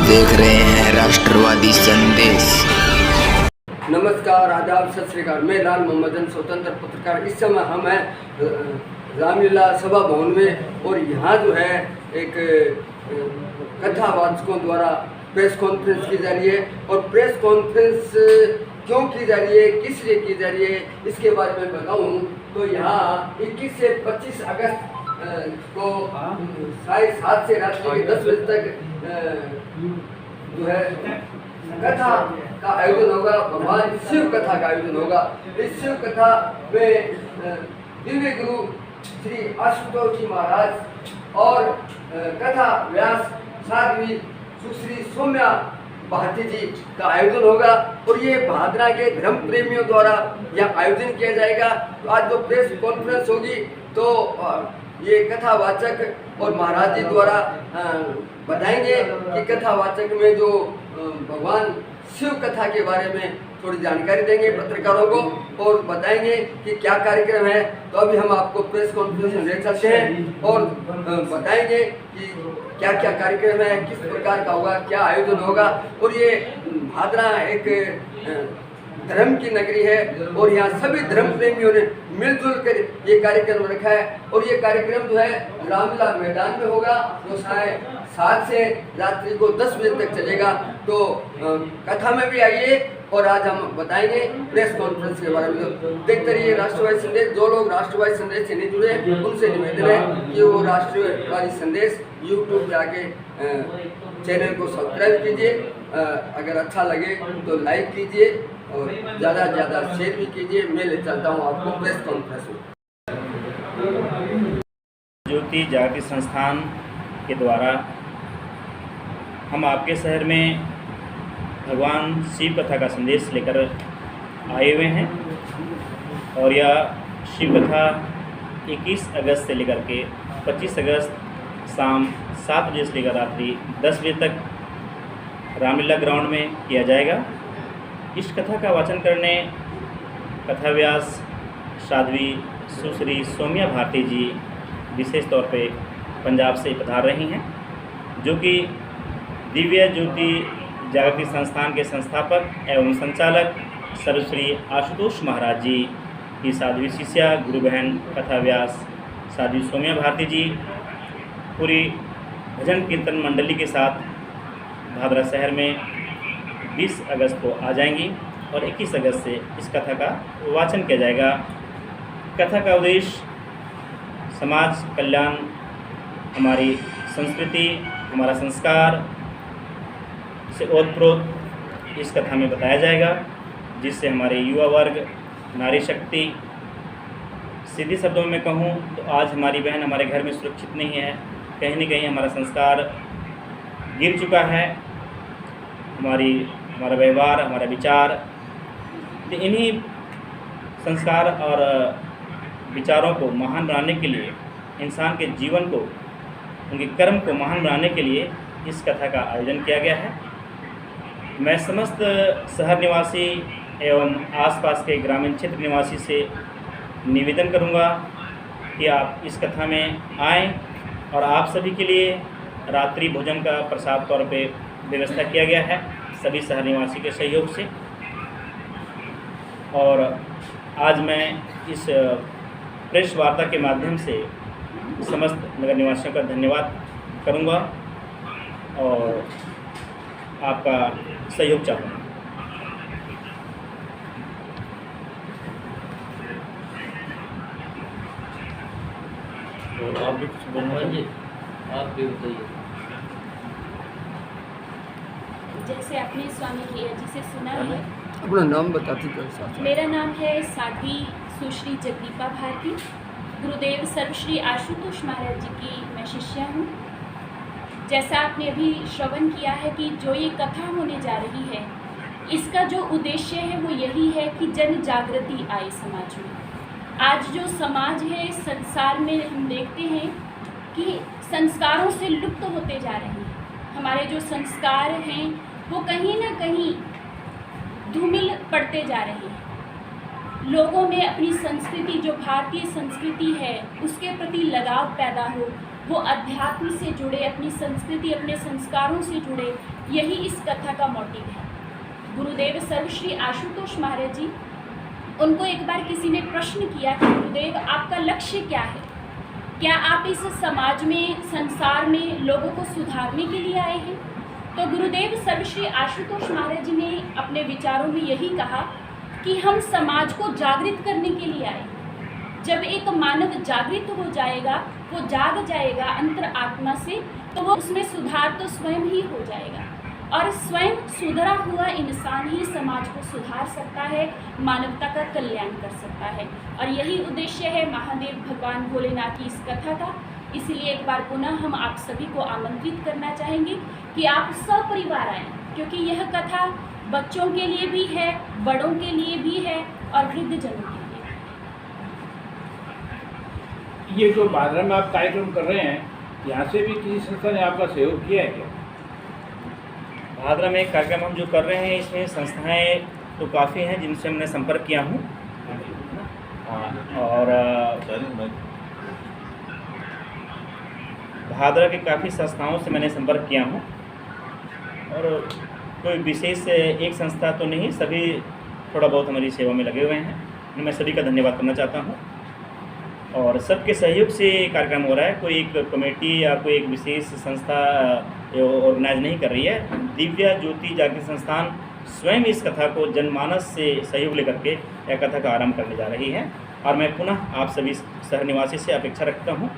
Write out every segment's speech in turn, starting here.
देख रहे हैं राष्ट्रवादी संदेश। नमस्कार, आदाब, सत श्री अकाल। मैं लाल मोहम्मदन, स्वतंत्र पत्रकार। इस समय हम हैं रामलीला सभा भवन में और यहाँ जो है एक कथावाचकों द्वारा प्रेस कॉन्फ्रेंस की जा रही है। और प्रेस कॉन्फ्रेंस क्यों की जा रही है, किस लिए की जा रही है, इसके बारे में बताऊँ तो यहाँ 21 से 25 अगस्त को 7:30 से रात्रि के 10 बजे तक जो है कथा का आयोजन होगा। भगवान शिव कथा का आयोजन होगा। इस शिव कथा में दिव्य गुरु श्री आशुतोष जी महाराज और कथा व्यास साध्वी सुश्री सौम्या भारती जी का आयोजन होगा। और ये भादरा के धर्म प्रेमियों द्वारा यह आयोजन किया जाएगा। तो आज जो प्रेस कॉन्फ्रेंस होगी तो ये कथावाचक और महाराज जी द्वारा बताएंगे कि कथावाचक में जो भगवान शिव कथा के बारे में थोड़ी जानकारी देंगे पत्रकारों को और बताएंगे कि क्या कार्यक्रम है। तो अभी हम आपको प्रेस कॉन्फ्रेंस में ले चलते हैं और बताएंगे कि क्या क्या कार्यक्रम है, किस प्रकार का होगा, क्या आयोजन होगा। और ये भादरा एक धर्म की नगरी है और यहाँ सभी धर्म प्रेमियों ने मिलजुल कर ये कार्यक्रम रखा है। और ये कार्यक्रम जो है रामलीला मैदान में होगा जो 7:30 से रात्रि को 10 बजे तक चलेगा। तो कथा में भी आइए और आज हम बताएंगे प्रेस कॉन्फ्रेंस के बारे में। तो देखते रहिए राष्ट्रवादी संदेश। जो लोग राष्ट्रवादी संदेश से नहीं जुड़े उनसे निवेदन है कि वो राष्ट्रवादी संदेश यूट्यूब पे आके चैनल को सब्सक्राइब कीजिए। अगर अच्छा लगे तो लाइक कीजिए और ज़्यादा से ज़्यादा शेयर भी कीजिए। मैं ले चलता हूँ आपको प्रेस कॉन्फ्रेंस में। ज्योति जागृति संस्थान के द्वारा हम आपके शहर में भगवान शिव कथा का संदेश लेकर आए हुए हैं। और यह शिव कथा 21 अगस्त से लेकर के 25 अगस्त शाम 7 बजे से लेकर रात्रि 10 बजे तक रामलीला ग्राउंड में किया जाएगा। इस कथा का वाचन करने कथा व्यास साध्वी सुश्री सौम्या भारती जी विशेष तौर पे पंजाब से पधार रही हैं, जो कि दिव्य ज्योति जागृति संस्थान के संस्थापक एवं संचालक सर्वश्री आशुतोष महाराज जी की साध्वी शिष्या गुरु बहन कथा व्यास साध्वी सौम्या भारती जी पूरी भजन कीर्तन मंडली के साथ भादरा शहर में 20 अगस्त को आ जाएंगी और 21 अगस्त से इस कथा का वाचन किया जाएगा। कथा का उद्देश्य समाज कल्याण, हमारी संस्कृति, हमारा संस्कार से ओतप्रोत इस कथा में बताया जाएगा, जिससे हमारे युवा वर्ग, नारी शक्ति, सीधे शब्दों में कहूँ तो आज हमारी बहन हमारे घर में सुरक्षित नहीं है। कहीं न कहीं हमारा संस्कार गिर चुका है। हमारा व्यवहार, हमारा विचार, तो इन्हीं संस्कार और विचारों को महान बनाने के लिए, इंसान के जीवन को, उनके कर्म को महान बनाने के लिए इस कथा का आयोजन किया गया है। मैं समस्त शहर निवासी एवं आसपास के ग्रामीण क्षेत्र निवासी से निवेदन करूंगा कि आप इस कथा में आएँ और आप सभी के लिए रात्रि भोजन का प्रसाद तौर पे व्यवस्था किया गया है सभी शहर निवासी के सहयोग से। और आज मैं इस प्रेस वार्ता के माध्यम से समस्त नगर निवासियों का धन्यवाद करूंगा और आपका सहयोग चाहूँगा। तो आप भी कुछ बोलना चाहिए, आप भी बताइए। जैसे अपने स्वामी भैया जी से सुना है। अपना नाम बताती कर। मेरा नाम है साध्वी सुश्री जगदीपा भारती। गुरुदेव सर्वश्री आशुतोष महाराज जी की मैं शिष्या हूँ। जैसा आपने अभी श्रवण किया है कि जो ये कथा होने जा रही है, इसका जो उद्देश्य है वो यही है कि जन जागृति आए समाज में। आज जो समाज है, संसार में हम देखते हैं कि संस्कारों से लुप्त होते जा रहे हैं। हमारे जो संस्कार हैं वो कहीं ना कहीं धूमिल पड़ते जा रहे हैं। लोगों में अपनी संस्कृति, जो भारतीय संस्कृति है, उसके प्रति लगाव पैदा हो, वो अध्यात्म से जुड़े, अपनी संस्कृति, अपने संस्कारों से जुड़े, यही इस कथा का मोटिव है। गुरुदेव सर्वश्री आशुतोष महाराज जी, उनको एक बार किसी ने प्रश्न किया कि गुरुदेव आपका लक्ष्य क्या है, क्या आप इस समाज में, संसार में लोगों को सुधारने के लिए आए हैं? तो गुरुदेव सर्वश्री आशुतोष महाराज जी ने अपने विचारों में यही कहा कि हम समाज को जागृत करने के लिए आए हैं। जब एक मानव जागृत हो जाएगा, वो जाग जाएगा अंतर आत्मा से, तो वो उसमें सुधार तो स्वयं ही हो जाएगा और स्वयं सुधरा हुआ इंसान ही समाज को सुधार सकता है, मानवता का कल्याण कर सकता है। और यही उद्देश्य है महादेव भगवान भोलेनाथ की इस कथा का। इसलिए एक बार पुनः हम आप सभी को आमंत्रित करना चाहेंगे कि आप सपरिवार आएँ, क्योंकि यह कथा बच्चों के लिए भी है, बड़ों के लिए भी है और वृद्धजनों के लिए। ये जो भादरा में आप कार्यक्रम कर रहे हैं, यहाँ से भी किसी संस्था ने आपका सहयोग किया है क्या? भादरा में एक कार्यक्रम हम जो कर रहे हैं, इसमें संस्थाएं तो काफ़ी हैं जिनसे हमने संपर्क किया हूँ। और भादरा के काफ़ी संस्थाओं से मैंने संपर्क किया हूँ और कोई विशेष एक संस्था तो नहीं, सभी थोड़ा बहुत हमारी सेवा में लगे हुए हैं। मैं सभी का धन्यवाद करना चाहता हूँ और सबके सहयोग से कार्यक्रम हो रहा है। कोई एक कमेटी या कोई एक विशेष संस्था ऑर्गेनाइज नहीं कर रही है। दिव्य ज्योति जागृति संस्थान स्वयं इस कथा को जनमानस से सहयोग लेकर के यह कथा का आरंभ करने जा रही है। और मैं पुनः आप सभी शहर निवासी से अपेक्षा रखता हूँ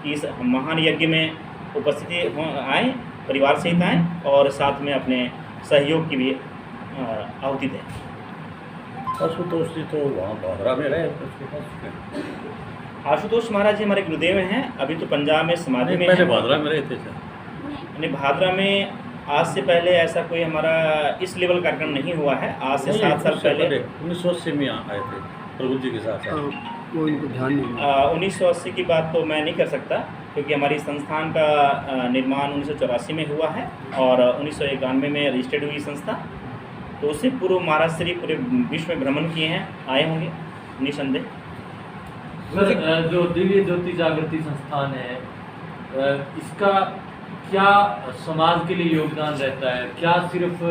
कि इस महान यज्ञ में उपस्थिति आएँ, परिवार सहित आएँ और साथ में अपने सहयोग की भी आहुति दें। आशुतोष जी तो वहाँ भादरा में रहे, उसके पास आशुतोष महाराज जी हमारे गुरुदेव हैं। अभी तो पंजाब में समाधि में पहले हैं। भादरा में रहे थे सर? नहीं, भादरा में आज से पहले ऐसा कोई हमारा इस लेवल कार्यक्रम नहीं हुआ है। आज से 7 साल पहले 1980 में आए थे प्रभु जी के साथ। वो इनको ध्यान नहीं 1980 की बात तो मैं नहीं कर सकता, क्योंकि हमारी संस्थान का निर्माण 1984 में हुआ है और 1991 में रजिस्टर्ड हुई संस्था। तो उससे पूर्व महाराज श्री पूरे विश्व में भ्रमण किए हैं, आए होंगे निसंदेह। सर, जो दिव्य ज्योति जागृति संस्थान है, इसका क्या समाज के लिए योगदान रहता है? क्या सिर्फ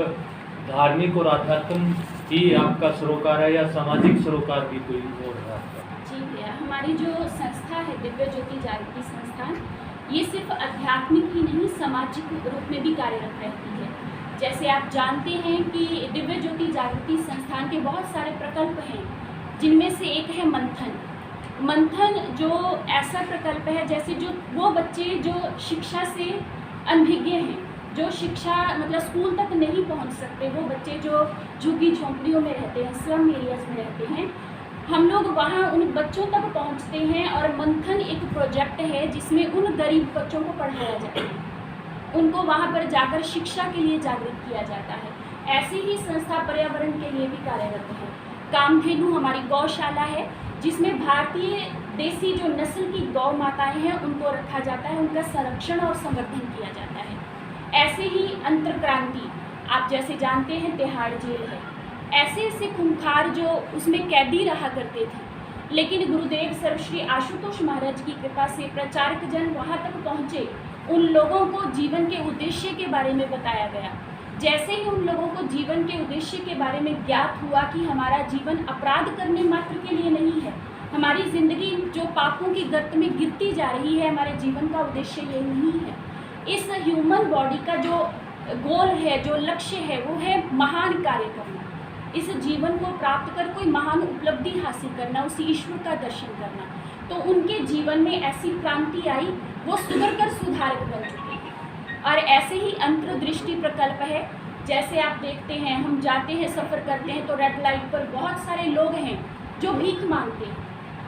धार्मिक और आध्यात्म ही आपका सरोकार है या सामाजिक सरोकार भी कोई और है आपका? जी भैया, हमारी जो संस्था है दिव्य ज्योति जागृति संस्थान, ये सिर्फ आध्यात्मिक ही नहीं, सामाजिक रूप में भी कार्यरत रहती है। जैसे आप जानते हैं कि दिव्य ज्योति जागृति संस्थान के बहुत सारे प्रकल्प हैं, जिनमें से एक है मंथन जो ऐसा प्रकल्प है, जैसे जो वो बच्चे जो शिक्षा से अनभिज्ञ हैं, जो शिक्षा मतलब स्कूल तक नहीं पहुंच सकते, वो बच्चे जो झुग्गी झोंपड़ियों में रहते हैं, स्लम एरियाज में रहते हैं, हम लोग वहाँ उन बच्चों तक पहुँचते हैं। और मंथन एक प्रोजेक्ट है जिसमें उन गरीब बच्चों को पढ़ाया जाता है, उनको वहाँ पर जाकर शिक्षा के लिए जागृत किया जाता है। ऐसी ही संस्था पर्यावरण के लिए भी कार्यरत है। कामधेनु हमारी गौशाला है, जिसमें भारतीय देसी जो नस्ल की गौ माताएं हैं उनको रखा जाता है, उनका संरक्षण और संवर्धन किया जाता है। ऐसे ही अंतर्क्रांति, आप जैसे जानते हैं तिहाड़ जेल है, ऐसे ऐसे खूंखार जो उसमें कैदी रहा करते थे, लेकिन गुरुदेव सर्वश्री आशुतोष महाराज की कृपा से प्रचारक जन वहाँ तक पहुँचे, उन लोगों को जीवन के उद्देश्य के बारे में बताया गया। जैसे ही उन लोगों को जीवन के उद्देश्य के बारे में ज्ञात हुआ कि हमारा जीवन अपराध करने मात्र के लिए नहीं है, हमारी ज़िंदगी जो पापों की गर्त में गिरती जा रही है, हमारे जीवन का उद्देश्य ये नहीं है। इस ह्यूमन बॉडी का जो गोल है, जो लक्ष्य है, वो है महान कार्य करना, इस जीवन को प्राप्त कर कोई महान उपलब्धि हासिल करना, उसी ईश्वर का दर्शन करना। तो उनके जीवन में ऐसी क्रांति आई, वो सुधर कर सुधारक बन चुके हैं। और ऐसे ही अंतर्दृष्टि प्रकल्प है, जैसे आप देखते हैं, हम जाते हैं, सफ़र करते हैं, तो रेड लाइट पर बहुत सारे लोग हैं जो भीख मांगते हैं,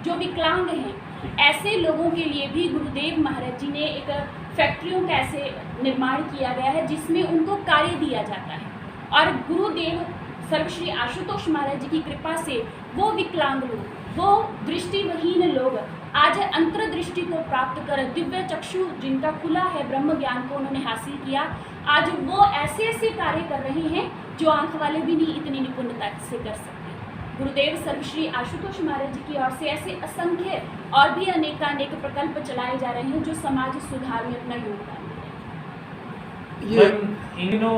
जो विकलांग हैं। ऐसे लोगों के लिए भी गुरुदेव महाराज जी ने एक फैक्ट्रियों का ऐसे निर्माण किया गया है, जिसमें उनको कार्य दिया जाता है। और गुरुदेव सर्वश्री आशुतोष महाराज जी की कृपा से वो विकलांग लोग, वो दृष्टिविहीन लोग आज अंतर्दृष्टि को प्राप्त कर, दिव्य चक्षु जिनका खुला है, ब्रह्म ज्ञान को उन्होंने हासिल किया, आज वो ऐसे ऐसे कार्य कर रहे हैं जो आंख वाले भी नहीं इतनी निपुणता से कर सकते। गुरुदेव सर्वश्री आशुतोष महाराज जी की ओर से ऐसे असंख्य और भी अनेकानेक प्रकल्प चलाए जा रहे हैं जो समाज सुधार में अपना योगदान दे रहे हैं। इन दिनों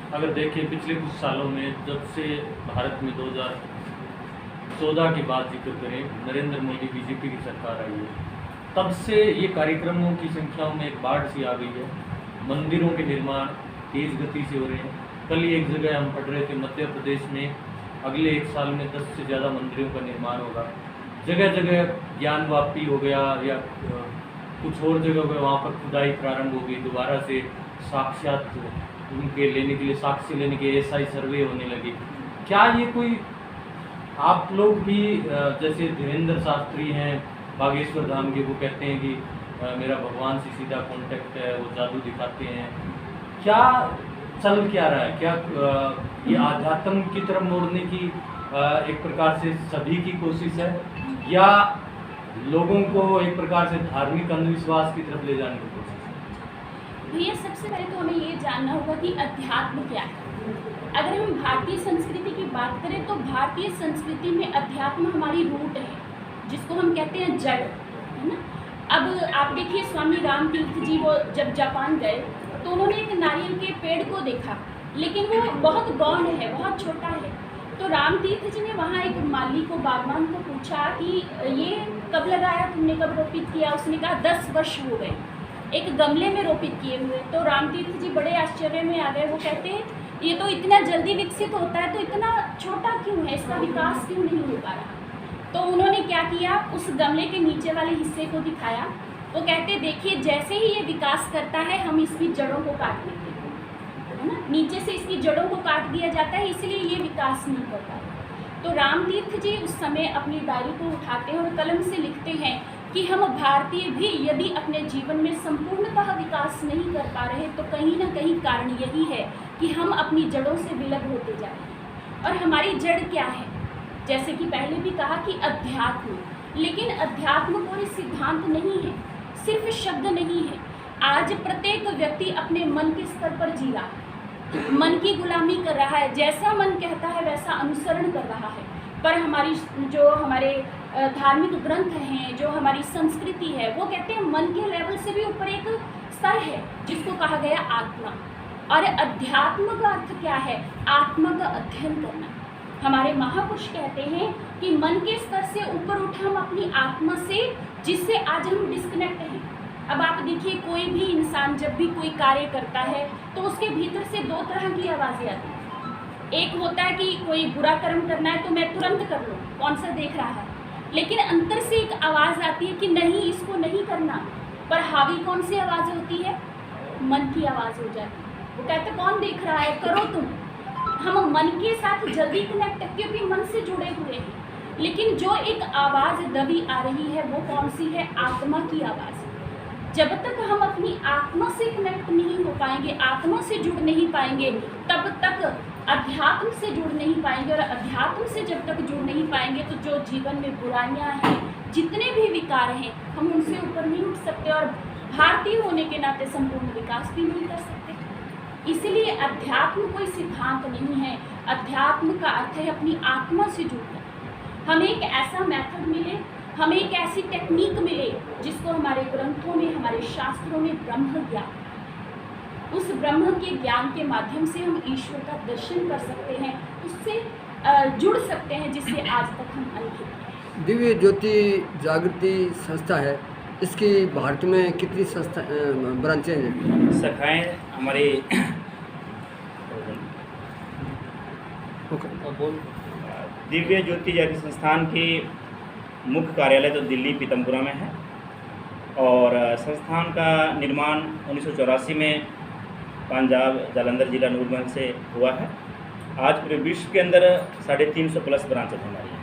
अगर देखें पिछले कुछ सालों में, जब से भारत में 2014 के बाद जिक्र करें, नरेंद्र मोदी बीजेपी की सरकार आई है, तब से ये कार्यक्रमों की संख्याओं में एक बाढ़ सी आ गई है। मंदिरों के निर्माण तेज गति से हो रहे हैं। कल ही एक जगह हम पढ़ रहे थे, मध्य प्रदेश में अगले 1 साल में 10 से ज़्यादा मंदिरों का निर्माण होगा। जगह जगह ज्ञानवापी हो गया या कुछ और जगह हो गया, वहाँ पर खुदाई प्रारंभ हो गई। दोबारा से साक्षात उनके लेने के लिए, साक्ष्य लेने के एसआई सर्वे होने लगे। क्या ये कोई आप लोग भी जैसे धीरेन्द्र शास्त्री हैं बागेश्वर धाम के, वो कहते हैं कि मेरा भगवान से सीधा कांटेक्ट है, वो जादू दिखाते हैं, क्या चल क्या रहा है? क्या ये आध्यात्म की तरफ मोड़ने की एक प्रकार से सभी की कोशिश है, या लोगों को एक प्रकार से धार्मिक अंधविश्वास की तरफ ले जाने की कोशिश है? भैया, सबसे पहले तो हमें ये जानना होगा कि अध्यात्म क्या है। अगर हम भारतीय संस्कृति की बात करें तो भारतीय संस्कृति में अध्यात्म हमारी रूट है, जिसको हम कहते हैं जड़, है ना। अब आप देखिए, स्वामी राम तीर्थ जी वो जब जापान गए तो उन्होंने एक नारियल के पेड़ को देखा, लेकिन वो बहुत गौण है, बहुत छोटा है। तो राम तीर्थ जी ने वहाँ एक माली को, बागवान को पूछा कि ये कब लगाया तुमने, कब रोपित किया? उसने कहा 10 वर्ष हो गए, एक गमले में रोपित किए हुए। तो राम तीर्थ जी बड़े आश्चर्य में आ गए। वो कहते हैं ये तो इतना जल्दी विकसित होता है, तो इतना छोटा क्यों है, इसका विकास क्यों नहीं हो पा रहा? तो उन्होंने क्या किया, उस गमले के नीचे वाले हिस्से को दिखाया। वो कहते देखिए, जैसे ही ये विकास करता है हम इसकी जड़ों को काट देते हैं, है ना। नीचे से इसकी जड़ों को काट दिया जाता है, इसलिए ये विकास नहीं करता। तो राम तीर्थ जी उस समय अपनी डायरी को उठाते हैं और कलम से लिखते हैं कि हम भारतीय भी यदि अपने जीवन में संपूर्णतः विकास नहीं कर पा रहे तो कहीं ना कहीं कारण यही है कि हम अपनी जड़ों से विलग होते जा रहे हैं। और हमारी जड़ क्या है? जैसे कि पहले भी कहा कि अध्यात्म, लेकिन अध्यात्म कोई सिद्धांत नहीं है, सिर्फ शब्द नहीं है। आज प्रत्येक व्यक्ति अपने मन के स्तर पर जी रहा है, मन की गुलामी कर रहा है, जैसा मन कहता है वैसा अनुसरण कर रहा है। पर हमारे धार्मिक ग्रंथ हैं, जो हमारी संस्कृति है, वो कहते हैं मन के लेवल से भी ऊपर एक स्तर है जिसको कहा गया आत्मा। और अध्यात्म का अर्थ क्या है? आत्मा का अध्ययन करना। हमारे महापुरुष कहते हैं कि मन के स्तर से ऊपर उठे हम अपनी आत्मा से, जिससे आज हम डिस्कनेक्ट हैं। अब आप देखिए, कोई भी इंसान जब भी कोई कार्य करता है तो उसके भीतर से 2 तरह की आवाज़ें आती हैं। एक होता है कि कोई बुरा कर्म करना है तो मैं तुरंत कर लूँ, कौन सा देख रहा है। लेकिन अंतर से एक आवाज़ आती है कि नहीं, इसको नहीं करना। पर हावी कौन सी आवाज़ होती है? मन की आवाज़ हो जाती है। वो कहते कौन देख रहा है, करो तुम। हम मन के साथ जल्दी कनेक्ट, क्योंकि मन से जुड़े हुए हैं। लेकिन जो एक आवाज़ दबी आ रही है वो कौन सी है? आत्मा की आवाज़। जब तक हम अपनी आत्मा से कनेक्ट नहीं हो पाएंगे, आत्मा से जुड़ नहीं पाएंगे, तब तक अध्यात्म से जुड़ नहीं पाएंगे। और अध्यात्म से जब तक जुड़ नहीं पाएंगे तो जो जीवन में बुराइयां हैं, जितने भी विकार हैं, हम उनसे ऊपर नहीं उठ सकते और भारतीय होने के नाते संपूर्ण विकास भी नहीं कर सकते। इसलिए अध्यात्म कोई सिद्धांत नहीं है। अध्यात्म का अर्थ है अपनी आत्मा से जुड़ना। हमें एक ऐसा मेथड मिले, हमें एक ऐसी टेक्निक मिले जिसको हमारे ग्रंथों में, हमारे शास्त्रों में ब्रह्म ज्ञान। उस ब्रह्म के ज्ञान के माध्यम से हम ईश्वर का दर्शन कर सकते हैं, उससे जुड़ सकते हैं जिससे आज तक हम अनभिज्ञ हैं। दिव्य ज्योति जागृति संस्था है, इसकी भारत में कितनी संस्था ब्रांचें हैं? शाखाएँ हमारे दिव्य ज्योति जागृति संस्थान की मुख्य कार्यालय तो दिल्ली पीतमपुरा में है और संस्थान का निर्माण 1984 में पंजाब जालंधर जिला नूरमहल से हुआ है। आज पूरे विश्व के अंदर 350 प्लस ब्रांचेज हमारी हैं,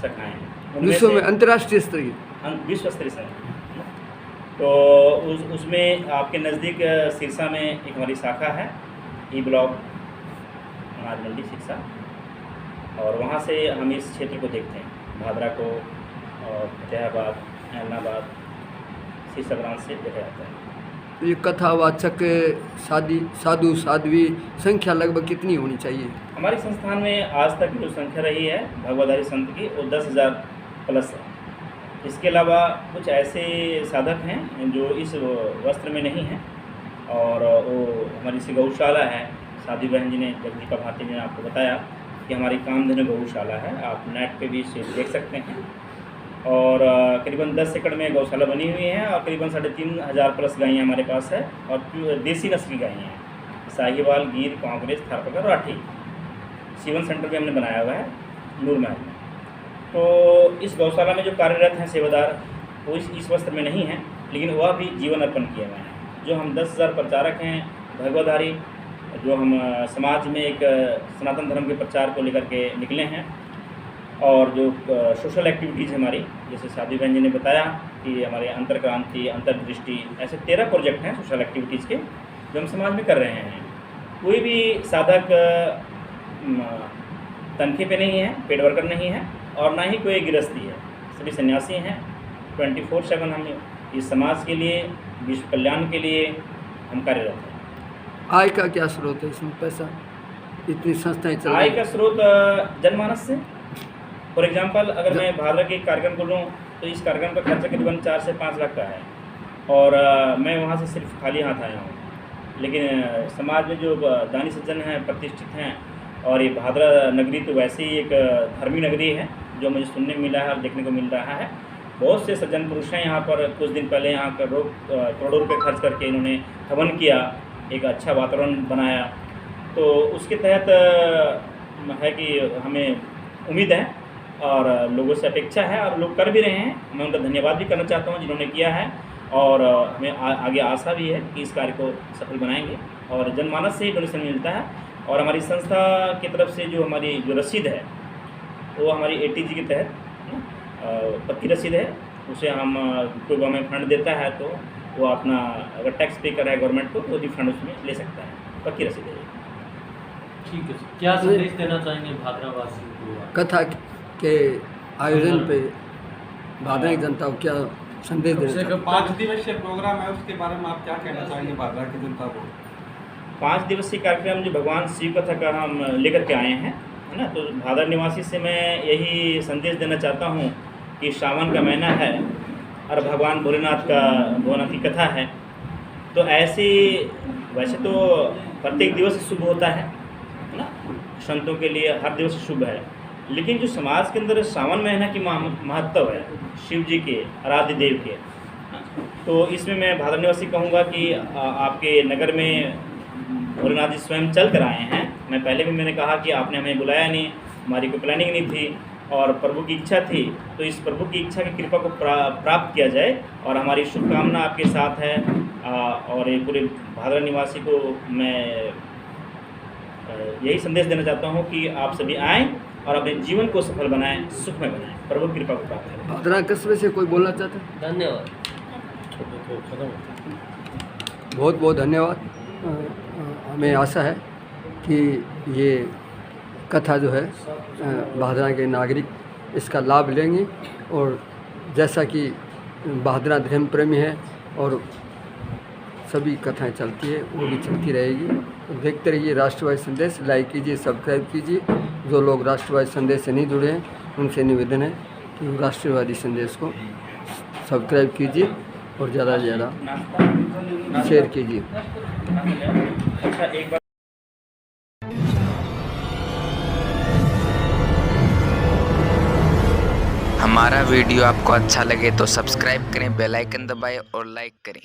शाखाएँ हैं। विश्व में अंतर्राष्ट्रीय स्तरीय, विश्व स्तरीय संस्था। तो उसमें आपके नज़दीक सिरसा में एक हमारी शाखा है, ई ब्लॉक अनाज मंडी सिरसा, और वहाँ से हम इस क्षेत्र को देखते हैं, भादरा को और फतेहाबाद, ऐलनाबाद, सिरसा ब्रांच से देखा जाता है। तो ये कथावाचक साधु साध्वी संख्या लगभग कितनी होनी चाहिए? हमारी संस्थान में आज तक जो संख्या रही है भगवदारी संत की, वो 10,000 प्लस है। इसके अलावा कुछ ऐसे साधक हैं जो इस वस्त्र में नहीं हैं, और वो हमारी सी गौशाला है साधु बहन जी ने, जगदीपा भारती ने आपको बताया कि हमारी कामधेनु गौशाला है। आप नेट पे भी इसे देख सकते हैं। और करीबन 10 एकड़ में गौशाला बनी हुई है और करीबन 3500 प्लस गायें हमारे पास है और देसी नस्ल की गायें हैं, साहिवाल, गिर, कांकरेज, थारपारकर, राठी। सीवन सेंटर भी हमने बनाया हुआ है नूर महल में। तो इस गौशाला में जो कार्यरत हैं सेवादार वो इस वस्त्र में नहीं हैं, लेकिन वह भी जीवन अर्पण किए हुए हैं। जो हम 10,000 प्रचारक हैं भगवधारी, जो हम समाज में एक सनातन धर्म के प्रचार को लेकर के निकले हैं, और जो सोशल एक्टिविटीज़ हमारी, जैसे साधु बहन जी ने बताया कि हमारे अंतर्क्रांति, अंतर्दृष्टि, ऐसे 13 प्रोजेक्ट हैं सोशल एक्टिविटीज़ के जो हम समाज में कर रहे हैं। कोई भी साधक तनखे पे नहीं है, पेड वर्कर नहीं है और ना ही कोई गृहस्थी है, सभी सन्यासी हैं। 24/7 हम इस समाज के लिए, विश्व कल्याण के लिए हम कार्यरत हैं। आय का क्या स्रोत है इसमें? पैसा इतनी संस्थाएं चल आय रही का स्रोत जनमानस से। फॉर एग्जांपल, अगर मैं भादरा के कार्यक्रम को लूँ तो इस कार्यक्रम का खर्चा करीबन 4 से 5 लाख का है और मैं वहाँ से सिर्फ खाली हाथ आया हूँ। लेकिन समाज में जो दानी सज्जन हैं, प्रतिष्ठित हैं, और ये भादरा नगरी तो वैसे ही एक धार्मिक नगरी है जो मुझे सुनने में मिला है और देखने को मिल रहा है। बहुत से सज्जन पुरुष हैं यहाँ पर। कुछ दिन पहले यहाँ करोड़ों रुपये खर्च करके इन्होंने हवन किया, एक अच्छा वातावरण बनाया। तो उसके तहत है कि हमें उम्मीद है और लोगों से अपेक्षा है और लोग कर भी रहे हैं। मैं उनका धन्यवाद भी करना चाहता हूँ जिन्होंने किया है, और हमें आगे आशा भी है कि इस कार्य को सफल बनाएंगे। और जनमानस से ही डोनेशन मिलता है और हमारी संस्था की तरफ से जो हमारी जो रसीद है वो हमारी ATG के तहत पक्की रसीद है। उसे हम कोई हमें फंड देता है तो वो अपना अगर टैक्स पे कर रहा है गवर्नमेंट को तो रिफंड उसमें ले सकता है। पक्की रसीद है। ठीक है सर, क्या संदेश देना चाहेंगे भादरावासियों को? कथा के आयोजन पे भादरा की जनता को क्या संदेश देना चाहते हैं? 5 दिवसीय प्रोग्राम है, उसके बारे में आप क्या कहना चाहेंगे भादरा की जनता को? 5 दिवसीय कार्यक्रम जो भगवान शिव कथा का हम लेकर के आए हैं, है ना। तो भादरा निवासी से मैं यही संदेश देना चाहता हूँ कि सावन का महीना है और भगवान भोलेनाथ की कथा है। तो ऐसे वैसे तो प्रत्येक दिवस शुभ होता है ना, संतों के लिए हर दिवस शुभ है, लेकिन जो समाज के अंदर सावन महीना की महत्व है शिव जी के, आराध्य देव के, तो इसमें मैं भादरा निवासी कहूँगा कि आपके नगर में भोलेनाथ जी स्वयं चल कर आए हैं। मैं पहले भी मैंने कहा कि आपने हमें बुलाया नहीं, हमारी कोई प्लानिंग नहीं थी और प्रभु की इच्छा थी। तो इस प्रभु की इच्छा की कृपा को प्राप्त किया जाए और हमारी शुभकामना आपके साथ है। और ये पूरे भादरा निवासी को मैं यही संदेश देना चाहता हूँ कि आप सभी आएँ और अपने जीवन को सफल बनाएं, सुखमय बनाएं, प्रभु की कृपा को प्राप्त करें। भादरा कस्बे से कोई बोलना चाहता है? धन्यवाद। बहुत बहुत धन्यवाद। हमें आशा है कि ये कथा जो है भादरा के नागरिक इसका लाभ लेंगे और जैसा कि भादरा धर्म प्रेमी है और सभी कथाएं चलती है वो भी चलती रहेगी। तो देखते रहिए राष्ट्रवादी संदेश, लाइक कीजिए, सब्सक्राइब कीजिए। जो लोग राष्ट्रवादी संदेश से नहीं जुड़े हैं उनसे निवेदन है कि वो राष्ट्रवादी संदेश को सब्सक्राइब कीजिए और ज़्यादा से ज़्यादा शेयर कीजिए। अच्छा, एक बार हमारा वीडियो आपको अच्छा लगे तो सब्सक्राइब करें, बेल आइकन दबाएं और लाइक करें।